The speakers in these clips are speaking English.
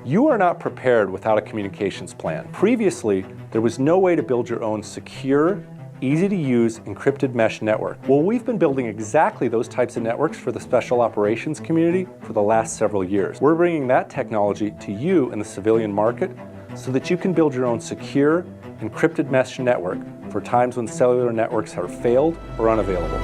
You are not prepared without a communications plan. Previously, there was no way to build your own secure, easy-to-use encrypted mesh network. Well, we've been building exactly those types of networks for the special operations community for the last several years. We're bringing that technology to you in the civilian market so that you can build your own secure, encrypted mesh network for times when cellular networks have failed or unavailable.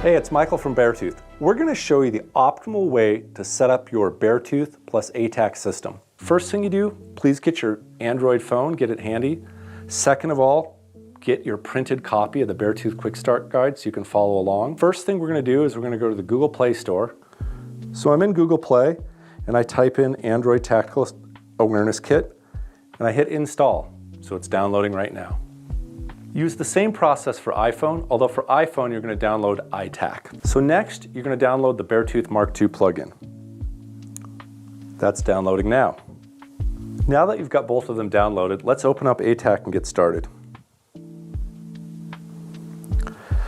Hey, it's Michael from Beartooth. We're going to show you the optimal way to set up your Beartooth plus ATAC system. First thing you do, please get your Android phone, get it handy. Second of all, get your printed copy of the Beartooth Quick Start Guide so you can follow along. First thing we're going to do is we're going to go to the Google Play Store. So I'm in Google Play and I type in Android Tactical Awareness Kit and I hit install. So it's downloading right now. Use the same process for iPhone, although for iPhone you're going to download ATAC. So next you're going to download the Beartooth Mark II plugin. That's downloading now. Now that you've got both of them downloaded, let's open up ATAC and get started.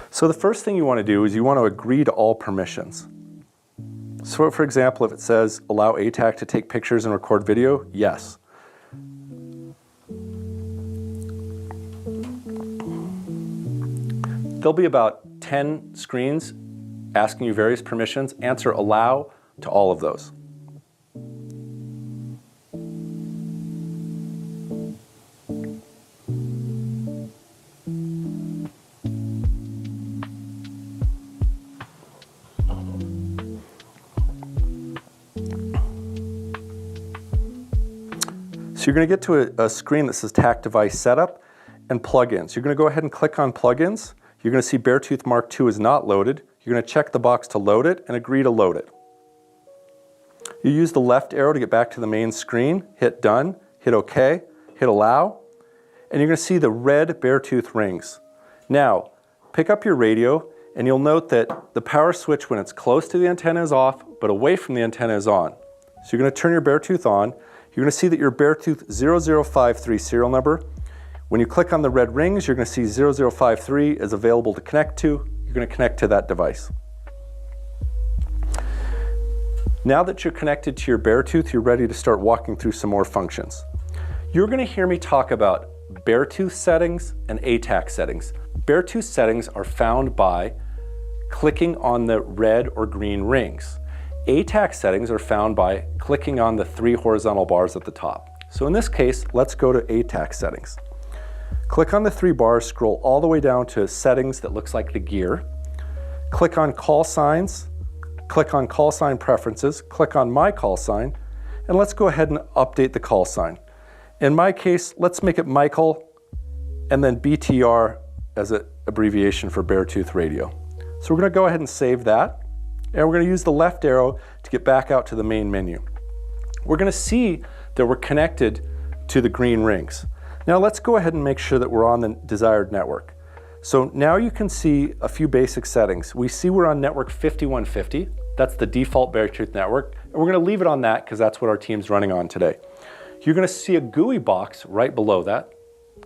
So the first thing you want to do is you want to agree to all permissions. So for example, if it says allow ATAC to take pictures and record video, yes. There'll be about 10 screens asking you various permissions. Answer allow to all of those. So you're going to get to a screen that says TAC device setup and plugins. You're going to go ahead and click on plugins. You're going to see Beartooth Mark II is not loaded. You're going to check the box to load it and agree to load it. You use the left arrow to get back to the main screen, hit done, hit OK, hit allow, and you're going to see the red Beartooth rings. Now, pick up your radio and you'll note that the power switch when it's close to the antenna is off, but away from the antenna is on. So you're going to turn your Beartooth on. You're going to see that your Beartooth 0053 serial number. When you click on the red rings, you're going to see 0053 is available to connect to. You're going to connect to that device. Now that you're connected to your Beartooth, you're ready to start walking through some more functions. You're going to hear me talk about Beartooth settings and ATAC settings. Beartooth settings are found by clicking on the red or green rings. ATAC settings are found by clicking on the 3 horizontal bars at the top. So in this case, let's go to ATAC settings. Click on the 3 bars, scroll all the way down to settings that looks like the gear. Click on call signs, click on call sign preferences, click on my call sign, and let's go ahead and update the call sign. In my case, let's make it Michael and then BTR as an abbreviation for Beartooth Radio. So we're going to go ahead and save that, and we're going to use the left arrow to get back out to the main menu. We're going to see that we're connected to the green rings. Now let's go ahead and make sure that we're on the desired network. So now you can see a few basic settings. We see we're on network 5150. That's the default Beartooth network. And we're going to leave it on that because that's what our team's running on today. You're going to see a GUI box right below that.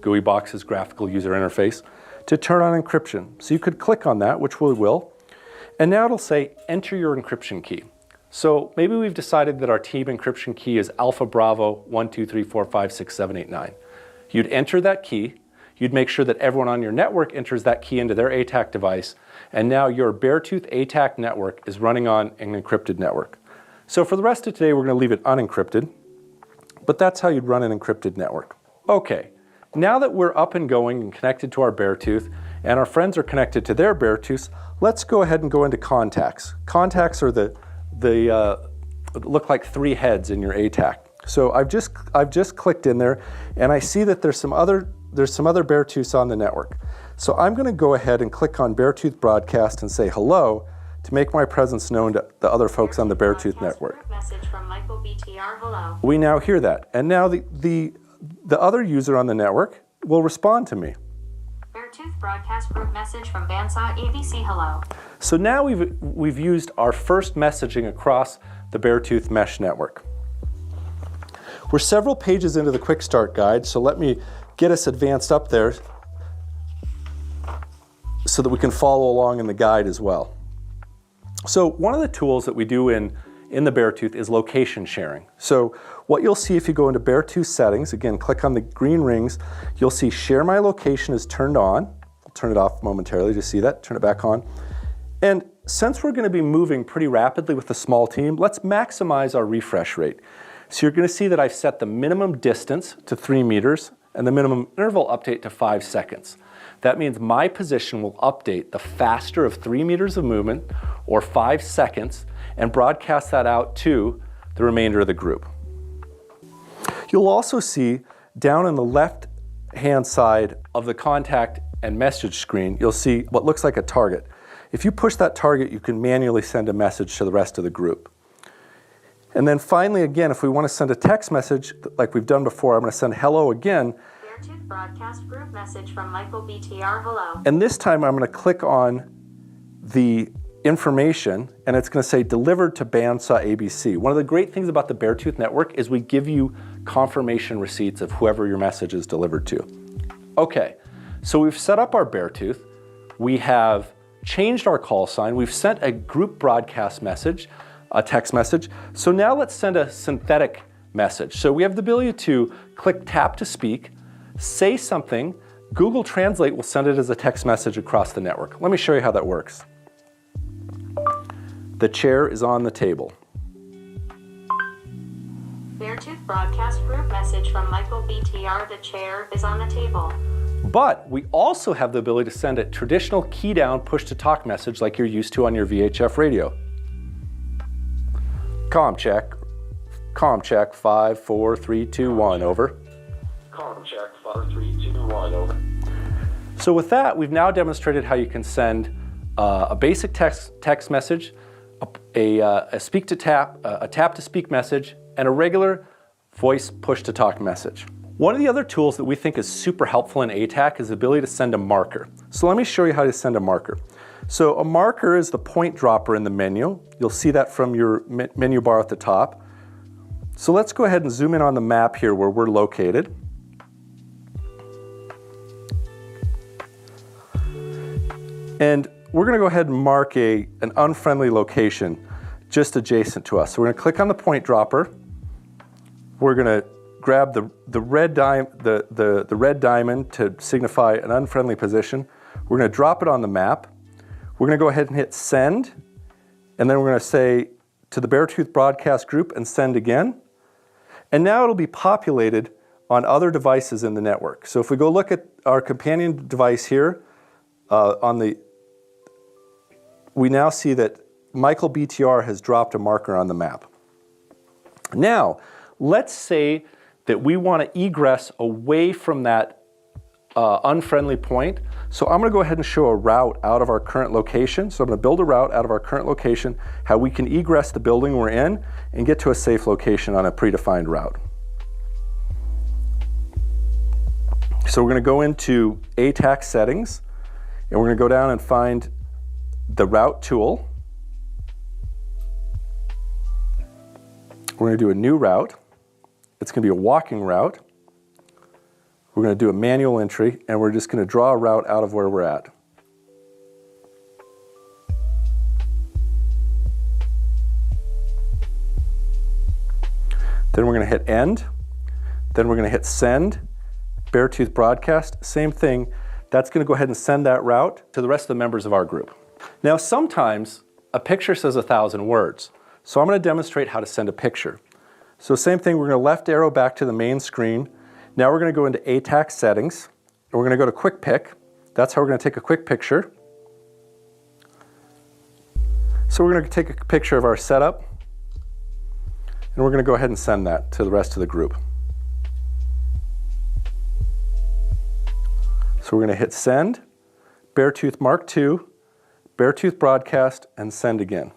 GUI box is graphical user interface to turn on encryption. So you could click on that, which we will. And now it'll say enter your encryption key. So maybe we've decided that our team encryption key is Alpha Bravo 123456789. You'd enter that key, you'd make sure that everyone on your network enters that key into their ATAC device, and now your Beartooth ATAC network is running on an encrypted network. So for the rest of today, we're going to leave it unencrypted, but that's how you'd run an encrypted network. Okay, now that we're up and going and connected to our Beartooth, and our friends are connected to their Beartooths, let's go ahead and go into contacts. Contacts are look like 3 heads in your ATAC. So I've just clicked in there and I see that there's some other Beartooths on the network. So I'm going to go ahead and click on Beartooth broadcast and say hello to make my presence known to the other folks on the Beartooth network. Message from Michael BTR, hello. We now hear that. And now the other user on the network will respond to me. Beartooth broadcast group message from Bandsaw ABC, hello. So now we've used our first messaging across the Beartooth mesh network. We're several pages into the Quick Start Guide, so let me get us advanced up there. so that we can follow along in the guide as well. So one of the tools that we do in the Beartooth is location sharing. So what you'll see if you go into Beartooth settings, again, click on the green rings, you'll see share my location is turned on. I'll turn it off momentarily to see that, turn it back on. And since we're going to be moving pretty rapidly with a small team, let's maximize our refresh rate. So you're going to see that I've set the minimum distance to 3 meters and the minimum interval update to 5 seconds. That means my position will update the faster of 3 meters of movement or 5 seconds and broadcast that out to the remainder of the group. You'll also see down in the left-hand side of the contact and message screen, you'll see what looks like a target. If you push that target, you can manually send a message to the rest of the group. And then finally, again, if we want to send a text message like we've done before, I'm going to send hello again. Beartooth broadcast group message from Michael BTR, hello. And this time I'm going to click on the information and it's going to say delivered to Bandsaw ABC. One of the great things about the Beartooth network is we give you confirmation receipts of whoever your message is delivered to. Okay, so we've set up our Beartooth. We have changed our call sign. We've sent a group broadcast message, a text message. So now let's send a synthetic message. So we have the ability to click tap to speak, say something, Google Translate will send it as a text message across the network. Let me show you how that works. The chair is on the table. Beartooth broadcast group message from Michael BTR, the chair is on the table. But we also have the ability to send a traditional key down push to talk message like you're used to on your VHF radio. Com check 5, 4, 3, 2, 1, over. Com check 5, 3, 2, 1, over. So with that, we've now demonstrated how you can send a basic text message, a speak to tap, a tap to speak message, and a regular voice push to talk message. One of the other tools that we think is super helpful in ATAC is the ability to send a marker. So let me show you how to send a marker. So a marker is the point dropper in the menu. You'll see that from your menu bar at the top. So let's go ahead and zoom in on the map here where we're located. And we're going to go ahead and mark an unfriendly location just adjacent to us. So we're going to click on the point dropper. We're going to grab the red diamond to signify an unfriendly position. We're going to drop it on the map. We're going to go ahead and hit send, and then we're going to say to the Beartooth broadcast group and send again. And now it'll be populated on other devices in the network. So if we go look at our companion device here, we now see that Michael BTR has dropped a marker on the map. Now, let's say that we want to egress away from that unfriendly point. So I'm going to go ahead and show a route out of our current location. So I'm going to build a route out of our current location, how we can egress the building we're in and get to a safe location on a predefined route. So we're going to go into ATAC settings, and we're going to go down and find the route tool. We're going to do a new route. It's going to be a walking route. We're going to do a manual entry, and we're just going to draw a route out of where we're at. Then we're going to hit end. Then we're going to hit send. Beartooth broadcast, same thing. That's going to go ahead and send that route to the rest of the members of our group. Now sometimes a picture says 1,000 words. So I'm going to demonstrate how to send a picture. So same thing, we're going to left arrow back to the main screen. Now we're going to go into ATAC settings, and we're going to go to quick pick. That's how we're going to take a quick picture. So we're going to take a picture of our setup, and we're going to go ahead and send that to the rest of the group. So we're going to hit send, Beartooth Mark II, Beartooth broadcast, and send again.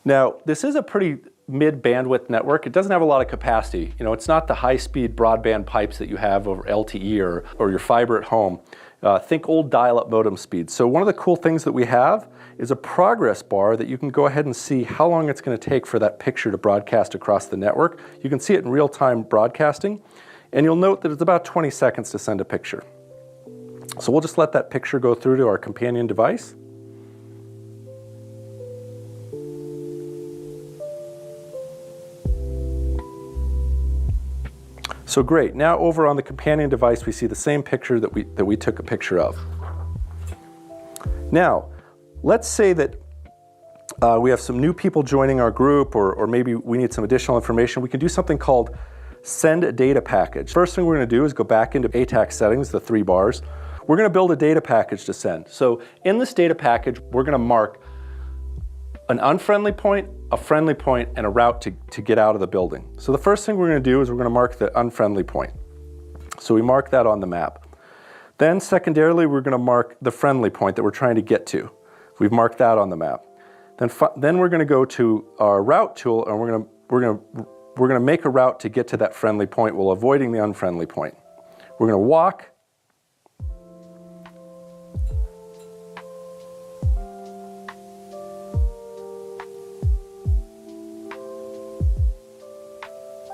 Now, this is a pretty mid-bandwidth network. It doesn't have a lot of capacity. You know, it's not the high-speed broadband pipes that you have over LTE or your fiber at home. Think old dial-up modem speeds. So one of the cool things that we have is a progress bar that you can go ahead and see how long it's going to take for that picture to broadcast across the network. You can see it in real-time broadcasting, and you'll note that it's about 20 seconds to send a picture. So we'll just let that picture go through to our companion device. So great, now over on the companion device we see the same picture that we took a picture of. Now, let's say that we have some new people joining our group, or maybe we need some additional information. We can do something called send a data package. First thing we're going to do is go back into ATAC settings, the 3 bars. We're going to build a data package to send. So in this data package, we're going to mark an unfriendly point, a friendly point, and a route to get out of the building. So the first thing we're going to do is we're going to mark the unfriendly point. So we mark that on the map. Then secondarily, we're going to mark the friendly point that we're trying to get to. We've marked that on the map. Then we're going to go to our route tool, and we're going to make a route to get to that friendly point while avoiding the unfriendly point. We're going to walk.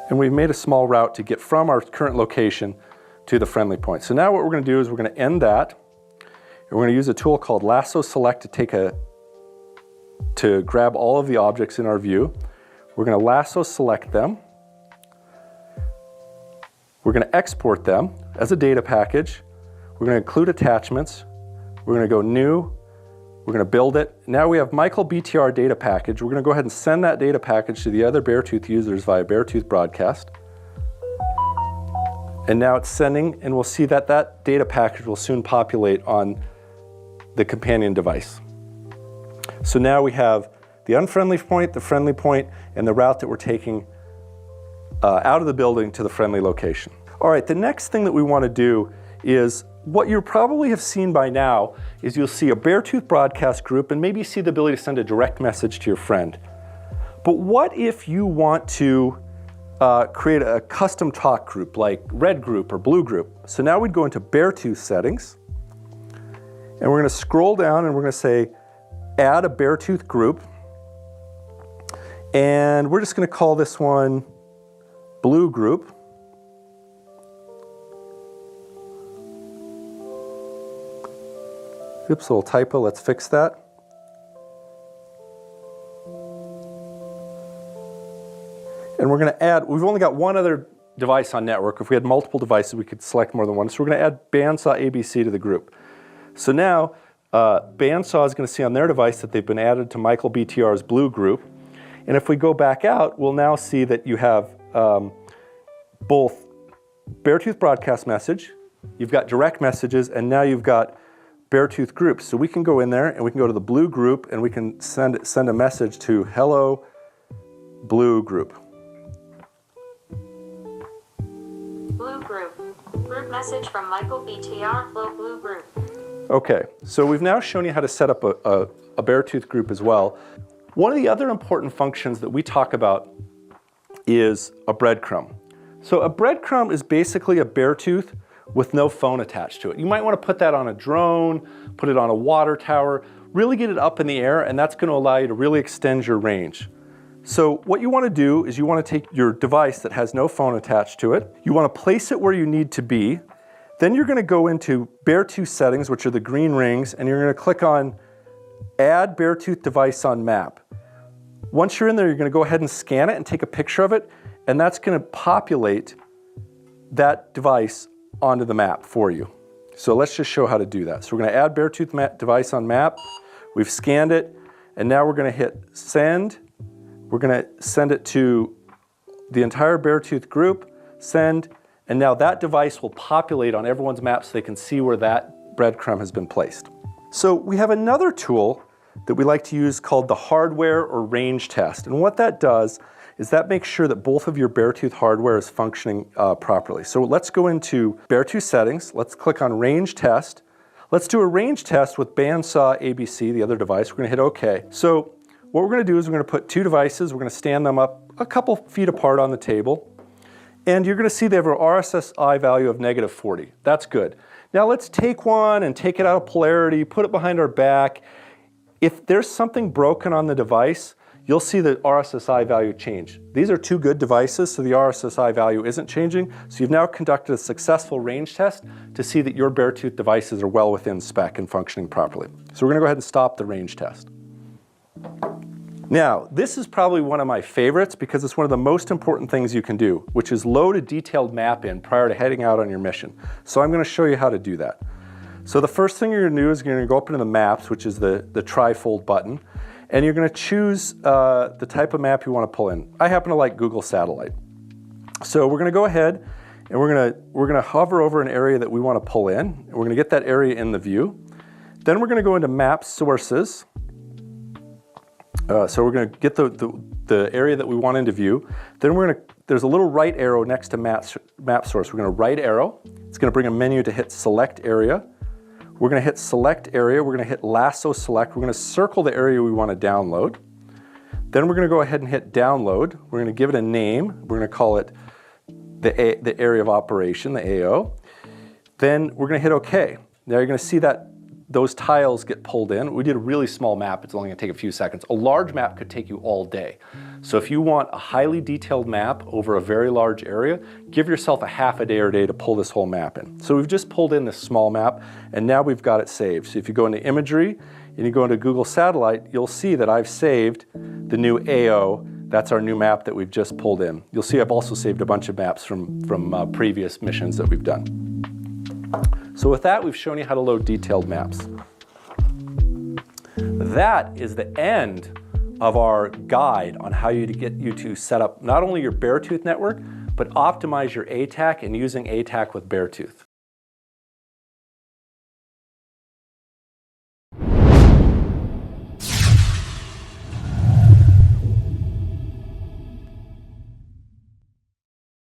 And we've made a small route to get from our current location to the friendly point. So now what we're going to do is we're going to end that. And we're going to use a tool called Lasso Select to grab all of the objects in our view. We're going to lasso select them. We're going to export them as a data package. We're going to include attachments. We're going to go new. We're going to build it. Now we have Michael BTR data package. We're going to go ahead and send that data package to the other Beartooth users via Beartooth broadcast. And now it's sending, and we'll see that that data package will soon populate on the companion device. So now we have the unfriendly point, the friendly point, and the route that we're taking out of the building to the friendly location. All right, the next thing that we want to do is what you probably have seen by now is you'll see a Beartooth broadcast group and maybe see the ability to send a direct message to your friend. But what if you want to create a custom talk group like red group or blue group? So now we'd go into Beartooth settings, and we're going to scroll down and we're going to say add a Beartooth group, and we're just going to call this one blue group. Oops, a little typo, let's fix that. And we're going to add, we've only got one other device on network. If we had multiple devices, we could select more than one. So we're going to add Bandsaw ABC to the group. So now, Bandsaw is going to see on their device that they've been added to Michael BTR's blue group. And if we go back out, we'll now see that you have both Beartooth broadcast message, you've got direct messages, and now you've got Beartooth groups. So we can go in there and we can go to the blue group and we can send a message to hello blue group. Blue group. Group message from Michael BTR, Flow Blue group. Okay, so we've now shown you how to set up a Beartooth group as well. One of the other important functions that we talk about is a breadcrumb. So a breadcrumb is basically a Beartooth with no phone attached to it. You might want to put that on a drone, put it on a water tower, really get it up in the air, and that's going to allow you to really extend your range. So what you want to do is you want to take your device that has no phone attached to it, you want to place it where you need to be, then you're going to go into Beartooth settings, which are the green rings, and you're going to click on Add Beartooth Device on Map. Once you're in there, you're going to go ahead and scan it and take a picture of it, and that's going to populate that device onto the map for you. So let's just show how to do that. So we're going to add Beartooth device on map. We've scanned it, and now we're going to hit send. We're going to send it to the entire Beartooth group, send, and now that device will populate on everyone's map so they can see where that breadcrumb has been placed. So we have another tool that we like to use called the hardware or range test. And what that does is that makes sure that both of your Beartooth hardware is functioning properly. So let's go into Beartooth settings. Let's click on range test. Let's do a range test with Bandsaw ABC, the other device. We're going to hit OK. So what we're going to do is we're going to put two devices. We're going to stand them up a couple feet apart on the table. And you're going to see they have an RSSI value of -40. That's good. Now let's take one and take it out of polarity, put it behind our back. If there's something broken on the device, you'll see the RSSI value change. These are two good devices, so the RSSI value isn't changing. So you've now conducted a successful range test to see that your Beartooth devices are well within spec and functioning properly. So we're going to go ahead and stop the range test. Now, this is probably one of my favorites because it's one of the most important things you can do, which is load a detailed map in prior to heading out on your mission. So I'm going to show you how to do that. So the first thing you're going to do is you're going to go up into the maps, which is the trifold button, and you're going to choose the type of map you want to pull in. I happen to like Google Satellite. So we're going to go ahead and we're going to hover over an area that we want to pull in. And we're going to get that area in the view. Then we're going to go into Map Sources. So we're going to get the area that we want into view. Then there's a little right arrow next to map source. We're going to right arrow. It's going to bring a menu to hit select area. We're going to hit select area. We're going to hit lasso select. We're going to circle the area we want to download. Then we're going to go ahead and hit download. We're going to give it a name. We're going to call it the area of operation, the AO. Then we're going to hit OK. Now you're going to see that those tiles get pulled in. We did a really small map. It's only going to take a few seconds. A large map could take you all day. So if you want a highly detailed map over a very large area, give yourself a half a day or a day to pull this whole map in. So we've just pulled in this small map, and now we've got it saved. So if you go into imagery and you go into Google Satellite, you'll see that I've saved the new AO. That's our new map that we've just pulled in. You'll see I've also saved a bunch of maps from previous missions that we've done. So with that, we've shown you how to load detailed maps. That is the end of our guide on how to get you to set up not only your Beartooth network, but optimize your ATAC and using ATAC with Beartooth.